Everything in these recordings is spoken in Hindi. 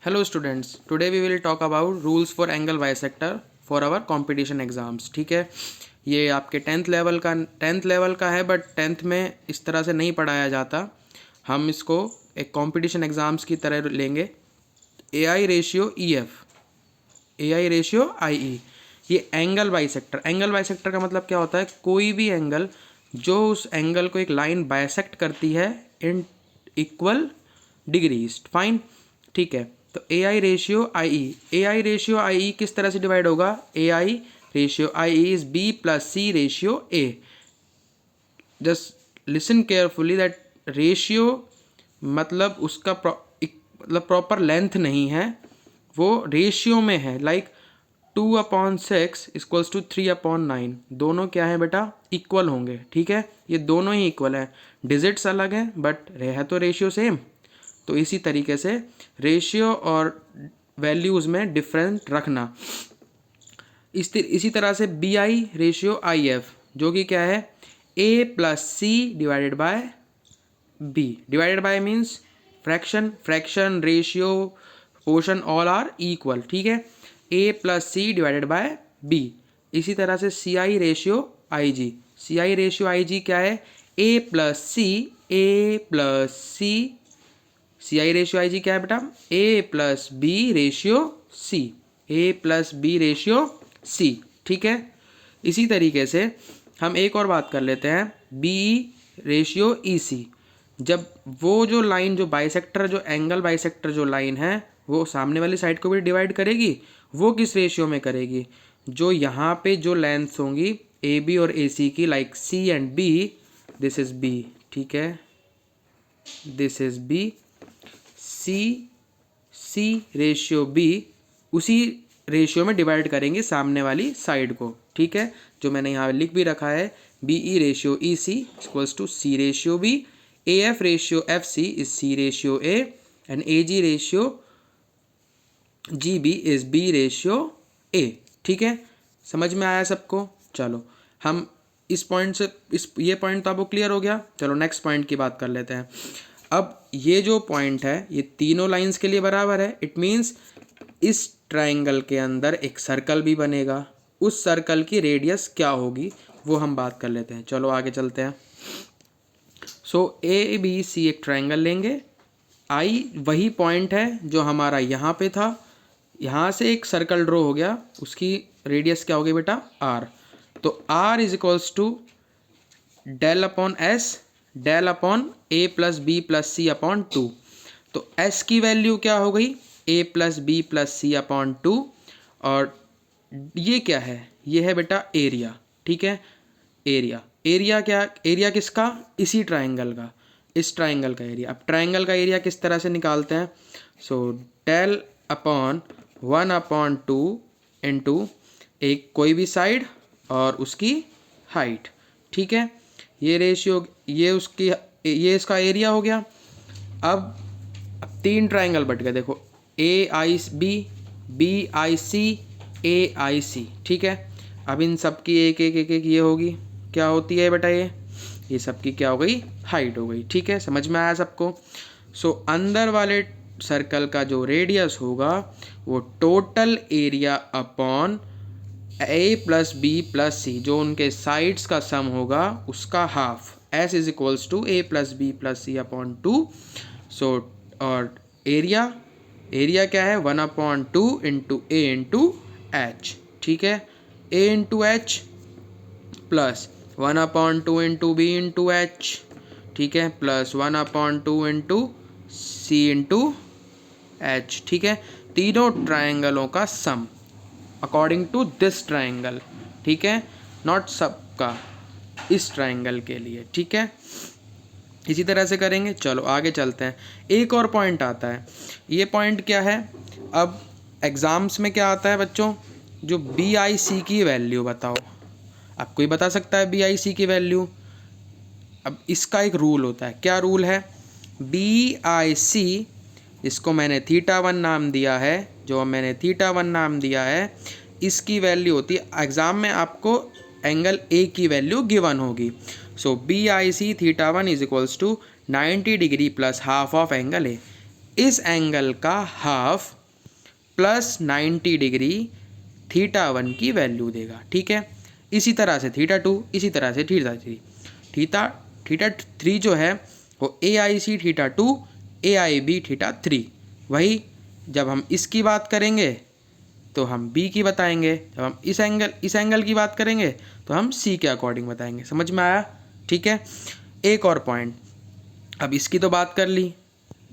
Hello students, today we will talk about rules for angle bisector for our competition exams. ठीक है, ये आपके टेंथ लेवल का है, बट टेंथ में इस तरह से नहीं पढ़ाया जाता। हम इसको एक कंपटीशन एग्जाम्स की तरह लेंगे। AI ratio EF, AI ratio IE, ये एंगल बाइसेक्टर का मतलब क्या होता है? कोई भी एंगल जो उस एंगल को एक लाइन बाइसेक्ट करती है इन इक्वल डिग्रीज। फाइन, ठीक है। तो AI रेशियो IE किस तरह से डिवाइड होगा? AI ratio IE is B plus C ratio A। Just listen carefully that ratio मतलब उसका मतलब प्रॉपर लेंथ नहीं है, वो रेशियो में है। लाइक 2/6 इक्वल्स टू 3/9, दोनों क्या है बेटा? इक्वल होंगे। ठीक है, ये दोनों ही इक्वल है, डिजिट्स अलग है बट है तो रेशियो सेम। तो इसी तरीके से रेशियो और वैल्यूज़ में डिफरेंट रखना। इसी तरह से BI रेशियो IF, जो कि क्या है? A plus C divided by B। Divided by means fraction ratio portion all are equal. ठीक है, A plus C divided by B। इसी तरह से CI रेशियो IG क्या है? A plus C CI ratio IG क्या है बेटा? A plus B ratio C। ठीक है, इसी तरीके से हम एक और बात कर लेते हैं, BE रेशियो EC। जब वो जो लाइन जो बाइसेक्टर जो एंगल बाइसेक्टर जो लाइन है वो सामने वाली साइड को भी डिवाइड करेगी, वो किस रेशियो में करेगी? जो यहाँ पे जो लेंथ्स होंगी AB और AC की, like C and B, this is B। ठीक है, this is B, C ratio B, उसी रेशियो में डिवाइड करेंगे सामने वाली साइड को। ठीक है, जो मैंने यहाँ लिख भी रखा है, BE ratio EC equals to C ratio B, AF ratio FC is C ratio A and AG ratio GB is B ratio A। ठीक है, समझ में आया सबको? चलो, हम इस पॉइंट से ये पॉइंट तो आपको क्लियर हो गया। चलो नेक्स्ट पॉइंट की बात कर लेते हैं। अब ये जो पॉइंट है ये तीनों लाइंस के लिए बराबर है। इट मीन्स इस ट्राइंगल के अंदर एक सर्कल भी बनेगा, उस सर्कल की रेडियस क्या होगी वो हम बात कर लेते हैं। चलो आगे चलते हैं। सो ABC एक ट्राइंगल लेंगे, I वही पॉइंट है जो हमारा यहाँ पे था, यहाँ से एक सर्कल ड्रॉ हो गया, उसकी रेडियस क्या होगी बेटा? R। तो R is equals to del upon A plus B plus C upon 2। तो S की वैल्यू क्या हो गई? A plus B plus C upon 2। और ये क्या है? ये है बेटा एरिया। ठीक है, एरिया किसका? इसी ट्राइंगल का, इस ट्राइंगल का एरिया। अब ट्राइंगल का एरिया किस तरह से निकालते हैं? सो डेल अपॉन 1/2 इंटू एक कोई भी साइड और उसकी हाइट। ठीक है, ये रेशियो, ये इसका एरिया हो गया। अब तीन ट्राइंगल बट गए, देखो AIB, BIC, AIC। ठीक है, अब इन सब की एक ये होगी, क्या होती है बेटा? ये सबकी क्या हो गई? हाइट हो गई। ठीक है, समझ में आया सबको? सो अंदर वाले सर्कल का जो रेडियस होगा वो total area upon A plus B plus C, जो उनके साइड्स का सम होगा उसका half. S is equals to A plus B plus C upon 2। So और एरिया क्या है? 1/2 इंटू A इंटू H। ठीक है, A into H plus 1/2 into B into H। ठीक है, plus 1/2 into C into H। ठीक है, तीनों ट्राइंगलों का सम अकॉर्डिंग टू दिस ट्राइंगल। ठीक है, नॉट सबका, इस ट्राइंगल के लिए। ठीक है, इसी तरह से करेंगे। चलो आगे चलते हैं। एक और पॉइंट आता है, ये पॉइंट क्या है? अब एग्ज़ाम्स में क्या आता है बच्चों? जो BIC की वैल्यू बताओ। अब कोई बता सकता है BIC की वैल्यू? अब इसका एक रूल होता है। क्या रूल है? BIC, इसको मैंने θ1 नाम दिया है, इसकी वैल्यू होती है, एग्ज़ाम में आपको एंगल A की वैल्यू गिवन होगी। So BIC θ1 is equals to 90 degree plus half of angle A। इस एंगल का हाफ प्लस 90 डिग्री थीटा 1 की वैल्यू देगा। ठीक है, इसी तरह से थीटा 2, इसी तरह से थीटा 3। थीटा 3 जो है वो AIC थीटा 2 AIB थीटा 3। वही जब हम इसकी बात करेंगे तो हम B की बताएंगे, जब हम इस एंगल की बात करेंगे तो हम C के अकॉर्डिंग बताएंगे। समझ में आया? ठीक है, एक और पॉइंट, अब इसकी तो बात कर ली,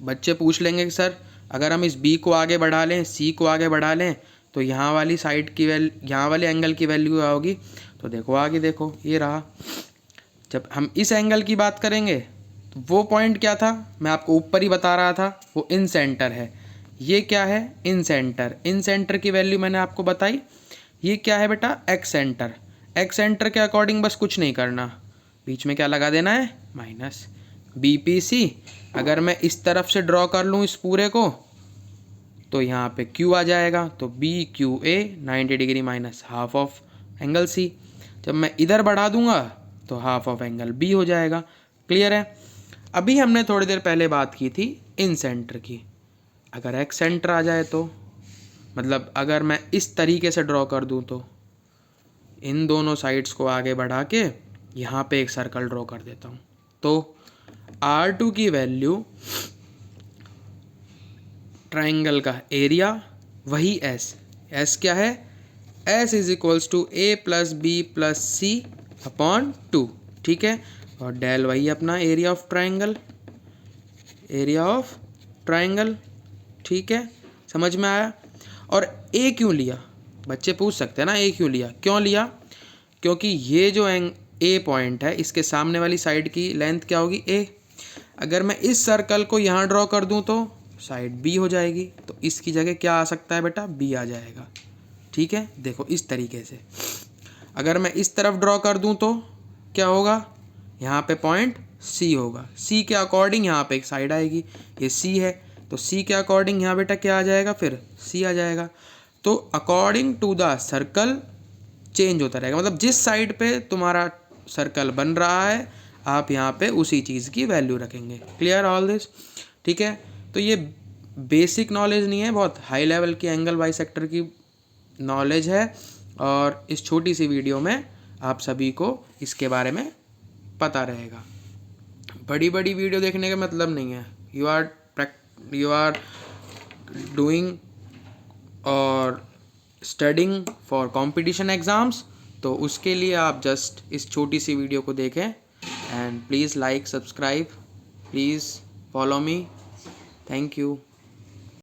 बच्चे पूछ लेंगे कि सर अगर हम इस B को आगे बढ़ा लें, C को आगे बढ़ा लें, तो यहाँ वाली साइड की यहाँ वाले एंगल की वैल्यू क्या होगी? तो देखो आगे देखो, ये रहा। जब हम इस एंगल की बात करेंगे तो वो पॉइंट क्या था, मैं आपको ऊपर ही बता रहा था, वो इन सेंटर है। ये क्या है? इन सेंटर। इन सेंटर की वैल्यू मैंने आपको बताई। ये क्या है बेटा? X centre. एक्स सेंटर के अकॉर्डिंग बस कुछ नहीं करना, बीच में क्या लगा देना है? माइनस। BPC अगर मैं इस तरफ से ड्रॉ कर लूँ इस पूरे को, तो यहाँ पे Q आ जाएगा, तो BQA 90 degree minus half of angle C। जब मैं इधर बढ़ा दूंगा तो हाफ ऑफ एंगल B हो जाएगा। क्लियर है? अभी हमने थोड़ी देर पहले बात की थी इन सेंटर की। अगर एक्स सेंटर आ जाए तो, मतलब अगर मैं इस तरीके से ड्रॉ कर दूं तो इन दोनों साइड्स को आगे बढ़ा के यहाँ पे एक सर्कल ड्रॉ कर देता हूँ, तो R2 की वैल्यू ट्राइंगल का एरिया वही S क्या है? S is equals to A plus B plus C upon 2। ठीक है, और डेल वही अपना एरिया ऑफ ट्राइंगल। ठीक है, समझ में आया? और A क्यों लिया? बच्चे पूछ सकते हैं ना, A क्यों लिया? क्यों लिया? क्योंकि ये जो A पॉइंट है, इसके सामने वाली साइड की लेंथ क्या होगी? A। अगर मैं इस सर्कल को यहाँ ड्रॉ कर दूँ तो साइड B हो जाएगी, तो इसकी जगह क्या आ सकता है बेटा? B आ जाएगा। ठीक है, देखो इस तरीके से। अगर मैं इस तरफ ड्रॉ कर दूं तो क्या होगा? यहाँ पे पॉइंट C होगा। C के अकॉर्डिंग यहाँ पे एक साइड आएगी, ये C है, तो C के अकॉर्डिंग यहाँ बेटा क्या आ जाएगा? फिर C आ जाएगा। तो according to the circle change होता रहेगा, मतलब जिस साइड पे तुम्हारा सर्कल बन रहा है आप यहाँ पे उसी चीज़ की वैल्यू रखेंगे। Clear all this? ठीक है, तो ये बेसिक नॉलेज नहीं है, बहुत हाई लेवल की एंगल बाइसेक्टर की नॉलेज है, और इस छोटी सी वीडियो में आप सभी को इसके बारे में पता रहेगा। बड़ी बड़ी वीडियो देखने का मतलब नहीं है, यू आर डूइंग और स्टडिंग फॉर कंपटीशन एग्ज़ाम्स, तो उसके लिए आप जस्ट इस छोटी सी वीडियो को देखें। And please like, subscribe, please follow me. Thank you.